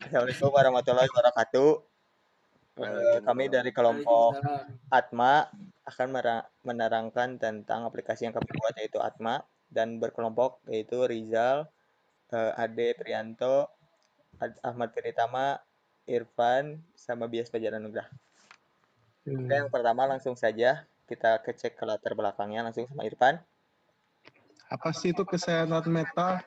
Assalamualaikum warahmatullahi wabarakatuh. Kami dari kelompok Waalaikumsalam. Atma akan menerangkan tentang aplikasi yang kami buat yaitu Atma dan berkelompok yaitu Rizal, Ade Prianto, Ahmad Piritama, Irfan, sama Bias Fajar Anugrah. Oke, yang pertama langsung saja kita cek ke latar belakangnya langsung sama Irfan. Apa sih itu kesehatan mental?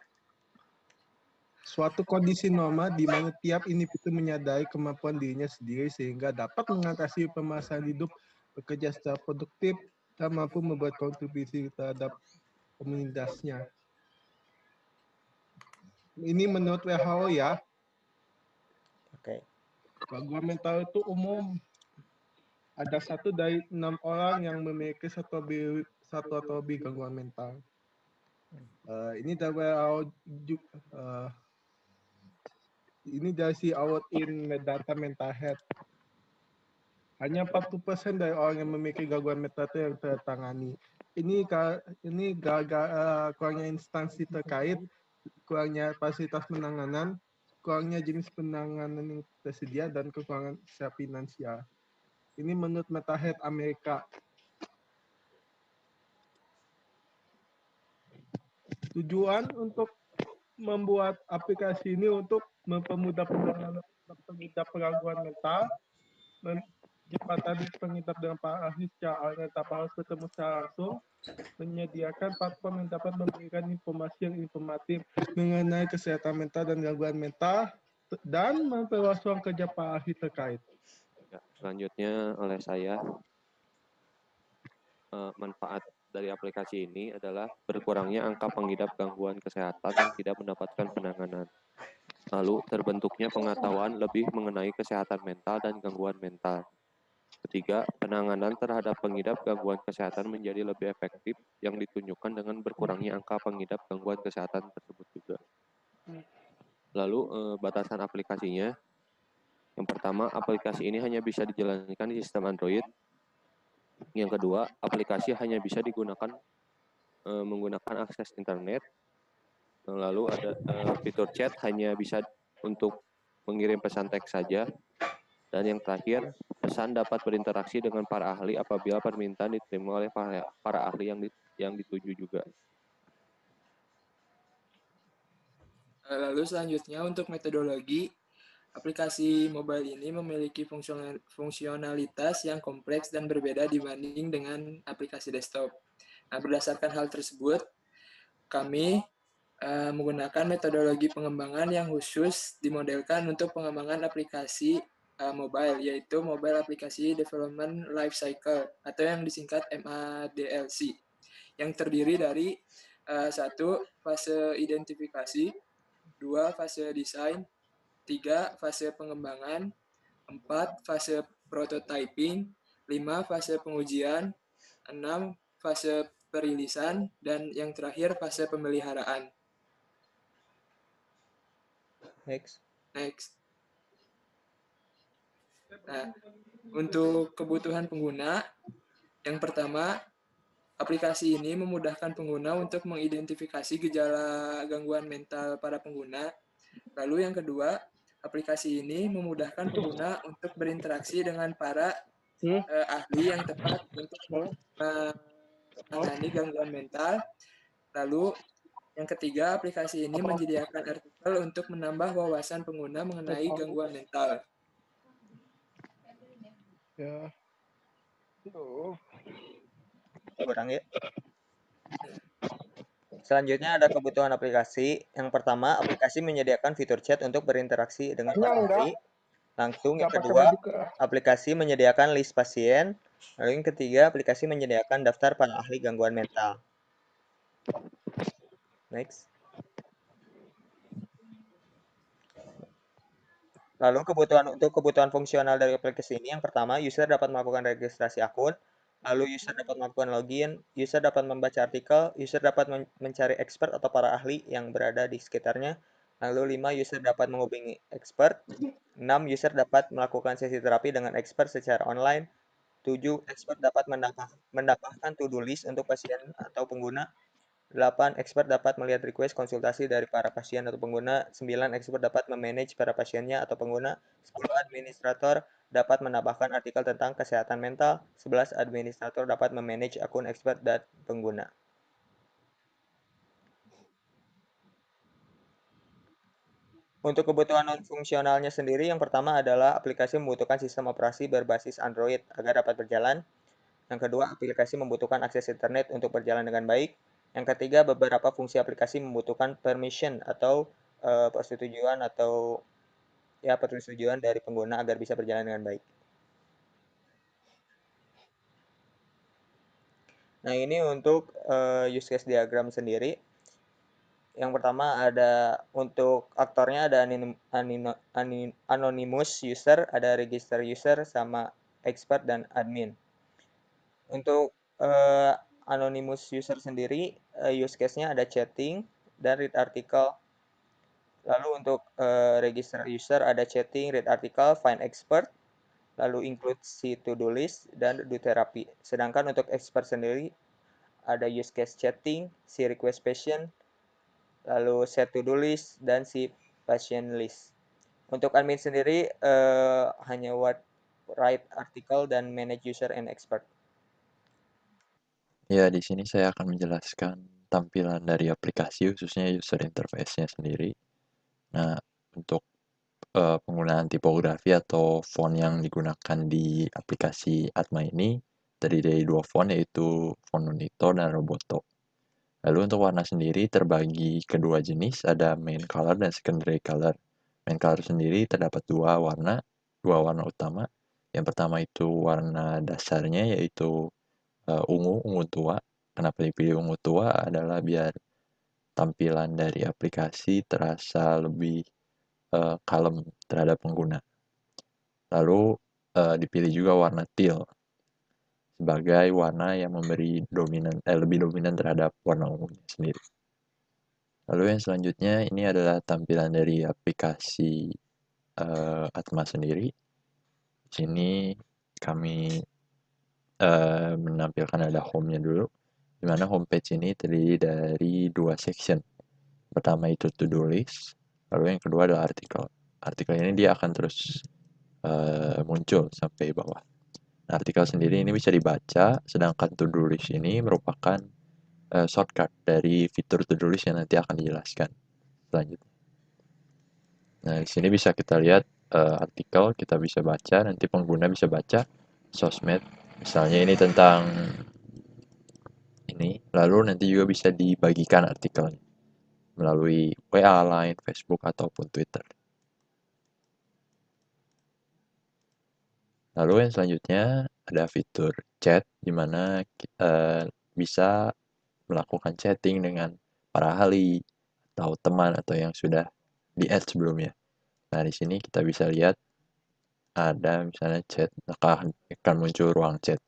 Suatu kondisi normal di mana tiap individu menyadari kemampuan dirinya sendiri sehingga dapat mengatasi permasalahan hidup, bekerja secara produktif, dan mampu membuat kontribusi terhadap komunitasnya. Ini menurut WHO ya. Oke. Gangguan mental itu umum. Ada 1 dari 6 orang yang memiliki satu atau lebih gangguan mental. Ini dari WHO ini dari si Award in Data Mental Health. Hanya 40% dari orang yang memiliki gangguan mental itu yang tertangani. Ini kurangnya instansi terkait, kurangnya fasilitas penanganan, kurangnya jenis penanganan yang tersedia, dan kekurangan secara finansial. Ini menurut Mental Health Amerika. Tujuan untuk membuat aplikasi ini untuk mempermudah penanganan pengidap gangguan mental, menjembatani pengidap dengan para ahli secara online tanpa harus bertemu secara langsung, menyediakan platform yang dapat memberikan informasi yang informatif mengenai kesehatan mental dan gangguan mental, dan memperluas ruang kerja para ahli terkait. Ya, selanjutnya oleh saya, manfaat dari aplikasi ini adalah berkurangnya angka pengidap gangguan kesehatan yang tidak mendapatkan penanganan. Lalu terbentuknya pengetahuan lebih mengenai kesehatan mental dan gangguan mental. Ketiga, penanganan terhadap pengidap gangguan kesehatan menjadi lebih efektif yang ditunjukkan dengan berkurangnya angka pengidap gangguan kesehatan tersebut juga. Lalu batasan aplikasinya. Yang pertama, aplikasi ini hanya bisa dijalankan di sistem Android. Yang kedua, aplikasi hanya bisa digunakan menggunakan akses internet. Lalu ada fitur chat hanya bisa untuk mengirim pesan teks saja. Dan yang terakhir, pesan dapat berinteraksi dengan para ahli apabila permintaan diterima oleh para ahli yang dituju juga. Lalu selanjutnya untuk metodologi, aplikasi mobile ini memiliki fungsionalitas yang kompleks dan berbeda dibanding dengan aplikasi desktop. Nah, berdasarkan hal tersebut, kami menggunakan metodologi pengembangan yang khusus dimodelkan untuk pengembangan aplikasi mobile, yaitu Mobile Application Development Life Cycle atau yang disingkat MADLC, yang terdiri dari 1. Fase identifikasi, 2. Fase desain, 3. Fase pengembangan, 4. Fase prototyping, 5. Fase pengujian, 6. Fase perilisan, dan yang terakhir fase pemeliharaan. Next. Nah, untuk kebutuhan pengguna, yang pertama, aplikasi ini memudahkan pengguna untuk mengidentifikasi gejala gangguan mental para pengguna. Lalu yang kedua, aplikasi ini memudahkan pengguna untuk berinteraksi dengan para ahli yang tepat untuk menangani gangguan mental. Lalu yang ketiga, aplikasi ini menyediakan artikel untuk menambah wawasan pengguna mengenai gangguan mental. Ya. Kurang ya. Selanjutnya ada kebutuhan aplikasi. Yang pertama, aplikasi menyediakan fitur chat untuk berinteraksi dengan para ahli. Langsung yang kedua, aplikasi menyediakan list pasien. Lalu yang ketiga, aplikasi menyediakan daftar para ahli gangguan mental. Next. Lalu kebutuhan fungsional dari aplikasi ini, yang pertama, user dapat melakukan registrasi akun, lalu user dapat melakukan login, user dapat membaca artikel, user dapat mencari expert atau para ahli yang berada di sekitarnya, lalu 5, user dapat menghubungi expert, 6, user dapat melakukan sesi terapi dengan expert secara online, 7, expert dapat menambahkan to-do list untuk pasien atau pengguna, 8. Expert dapat melihat request konsultasi dari para pasien atau pengguna. 9. Expert dapat memanage para pasiennya atau pengguna. 10. Administrator dapat menambahkan artikel tentang kesehatan mental. 11. Administrator dapat memanage akun expert dan pengguna. Untuk kebutuhan non-fungsionalnya sendiri, yang pertama adalah aplikasi membutuhkan sistem operasi berbasis Android agar dapat berjalan. Yang kedua, aplikasi membutuhkan akses internet untuk berjalan dengan baik. Yang ketiga, beberapa fungsi aplikasi membutuhkan permission atau persetujuan persetujuan dari pengguna agar bisa berjalan dengan baik. Nah, ini untuk use case diagram sendiri. Yang pertama ada untuk aktornya ada anonymous user, ada register user, sama expert dan admin. Untuk anonymous user sendiri, use case-nya ada chatting dan read artikel. Lalu untuk register user ada chatting, read article, find expert, lalu include si to-do list, dan do therapy. Sedangkan untuk expert sendiri ada use case chatting, si request patient, lalu set to-do list, dan si patient list. Untuk admin sendiri hanya write article dan manage user and expert. Ya, di sini saya akan menjelaskan tampilan dari aplikasi, khususnya user interface-nya sendiri. Nah, untuk penggunaan tipografi atau font yang digunakan di aplikasi Atma ini terdiri dari dua font, yaitu font Unito dan Roboto. Lalu untuk warna sendiri terbagi kedua jenis, ada main color dan secondary color. Main color sendiri terdapat dua warna utama. Yang pertama itu warna dasarnya, yaitu ungu tua. Kenapa dipilih ungu tua adalah biar tampilan dari aplikasi terasa lebih kalem terhadap pengguna. Lalu dipilih juga warna teal sebagai warna yang memberi lebih dominan terhadap warna ungunya sendiri. Lalu yang selanjutnya ini adalah tampilan dari aplikasi Atma sendiri. Di sini kami menampilkan ada home-nya dulu, di mana homepage ini terdiri dari dua section. Pertama itu to-do list, lalu yang kedua adalah artikel. Artikel ini dia akan terus muncul sampai bawah. Nah, artikel sendiri ini bisa dibaca, sedangkan to-do list ini merupakan shortcut dari fitur to-do list yang nanti akan dijelaskan selanjutnya. Nah, di sini bisa kita lihat artikel, kita bisa baca, nanti pengguna bisa baca sosmed. Misalnya ini tentang ini, lalu nanti juga bisa dibagikan artikelnya melalui WA, Line, Facebook, ataupun Twitter. Lalu yang selanjutnya ada fitur chat, di mana kita bisa melakukan chatting dengan para ahli atau teman atau yang sudah di-add sebelumnya. Nah, di sini kita bisa lihat ada misalnya chat, maka akan muncul ruang chat.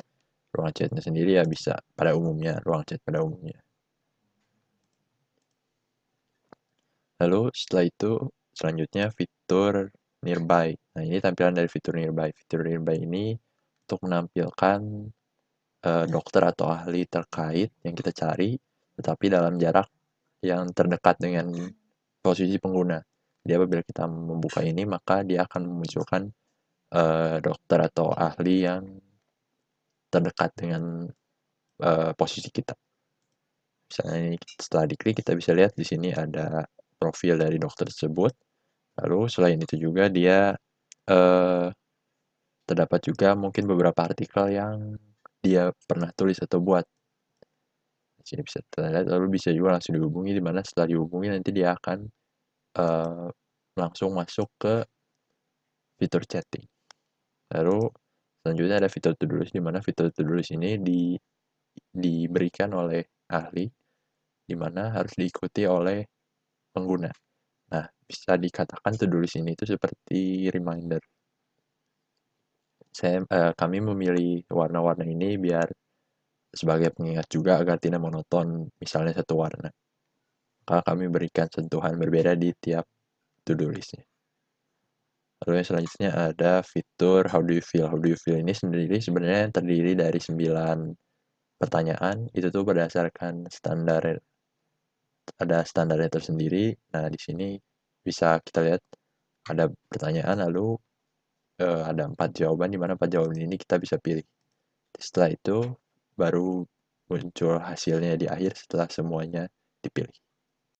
Ruang chatnya sendiri ya bisa pada umumnya, ruang chat pada umumnya. Lalu setelah itu selanjutnya fitur nearby. Nah, ini tampilan dari fitur nearby. Fitur nearby ini untuk menampilkan dokter atau ahli terkait yang kita cari, tetapi dalam jarak yang terdekat dengan posisi pengguna. Jadi apabila kita membuka ini, maka dia akan memunculkan dokter atau ahli yang terdekat dengan posisi kita. Misalnya ini setelah diklik kita bisa lihat di sini ada profil dari dokter tersebut. Lalu selain itu juga dia terdapat juga mungkin beberapa artikel yang dia pernah tulis atau buat. Di sini bisa terlihat, lalu bisa juga langsung dihubungi, di mana setelah dihubungi nanti dia akan langsung masuk ke fitur chatting. Lalu selanjutnya ada fitur to-do list, di mana fitur to-do list ini diberikan oleh ahli, di mana harus diikuti oleh pengguna. Nah, bisa dikatakan to-do list ini itu seperti reminder. Kami memilih warna-warna ini biar sebagai pengingat juga agar tidak monoton misalnya satu warna. Maka kami berikan sentuhan berbeda di tiap to-do list-nya. Lalu yang selanjutnya ada fitur how do you feel. How do you feel ini sendiri sebenarnya terdiri dari 9 pertanyaan. Itu tuh berdasarkan standar ada standarnya tersendiri. Nah, di sini bisa kita lihat ada pertanyaan, lalu ada 4 jawaban, di mana 4 jawaban ini kita bisa pilih. Setelah itu baru muncul hasilnya di akhir setelah semuanya dipilih.